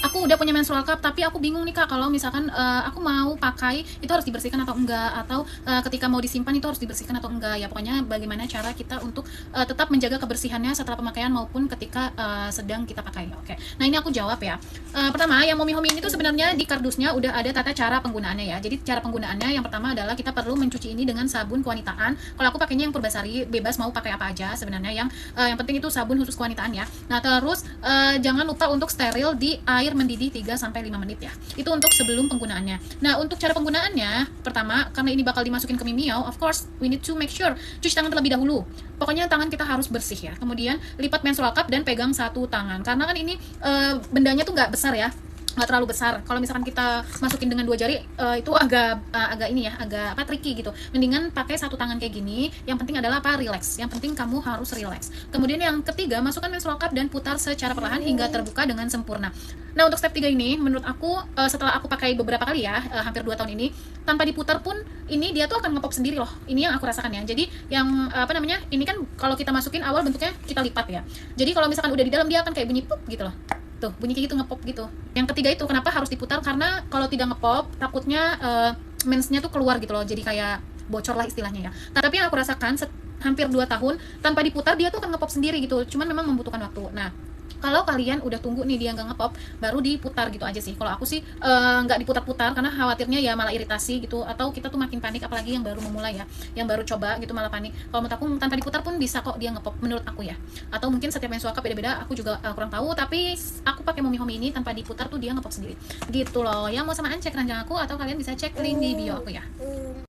aku udah punya menstrual cup tapi aku bingung nih Kak, kalau misalkan aku mau pakai itu harus dibersihkan atau enggak, atau ketika mau disimpan itu harus dibersihkan atau enggak ya. Pokoknya bagaimana cara kita untuk tetap menjaga kebersihannya setelah pemakaian maupun ketika sedang kita pakai. Oke, nah ini aku jawab ya. Pertama, yang Momi Home ini tuh sebenarnya di kardusnya udah ada tata cara penggunaannya ya. Jadi cara penggunaannya yang pertama adalah kita perlu mencuci ini dengan sabun kewanitaan. Kalau aku pakainya yang Purbasari, bebas mau pakai apa aja sebenarnya, yang penting itu sabun khusus kewanitaan ya. Nah terus jangan lupa untuk steril di air mendidih 3-5 menit ya. Itu untuk sebelum penggunaannya. Nah untuk cara penggunaannya, pertama karena ini bakal dimasukin ke Mimiao, of course we need to make sure cuci tangan terlebih dahulu. Pokoknya tangan kita harus bersih ya. Kemudian lipat menstrual cup dan pegang satu tangan, karena kan ini bendanya tuh nggak besar ya, nggak terlalu besar. Kalau misalkan kita masukin dengan 2 jari itu agak ini ya, agak tricky gitu. Mendingan pakai satu tangan kayak gini. Yang penting adalah relax. Yang penting kamu harus relax. Kemudian yang ketiga, masukkan menstrual cup dan putar secara perlahan hingga terbuka dengan sempurna. Nah untuk step 3 ini menurut aku setelah aku pakai beberapa kali ya, hampir 2 tahun ini, tanpa diputar pun ini dia tuh akan ngepop sendiri loh. Ini yang aku rasakan ya. Jadi yang ini kan kalau kita masukin awal bentuknya kita lipat ya. Jadi kalau misalkan udah di dalam dia akan kayak bunyi pup gitu loh. Tuh bunyi kayak gitu, ngepop gitu. Yang ketiga itu kenapa harus diputar, karena kalau tidak ngepop takutnya mensnya tuh keluar gitu loh, jadi kayak bocor lah istilahnya ya. Tapi yang aku rasakan hampir 2 tahun tanpa diputar dia tuh akan ngepop sendiri gitu, cuman memang membutuhkan waktu. Nah kalau kalian udah tunggu nih dia nggak ngepop, baru diputar gitu aja sih. Kalau aku sih nggak diputar-putar karena khawatirnya ya malah iritasi gitu, atau kita tuh makin panik, apalagi yang baru memulai ya, yang baru coba gitu malah panik. Kalau menurut aku tanpa diputar pun bisa kok dia ngepop menurut aku ya. Atau mungkin setiap menstrual cup beda-beda, aku juga kurang tahu, tapi aku pakai Momi Home ini tanpa diputar tuh dia ngepop sendiri gitu loh. Yang mau samaan cek ranjang aku, atau kalian bisa cek link di bio aku ya.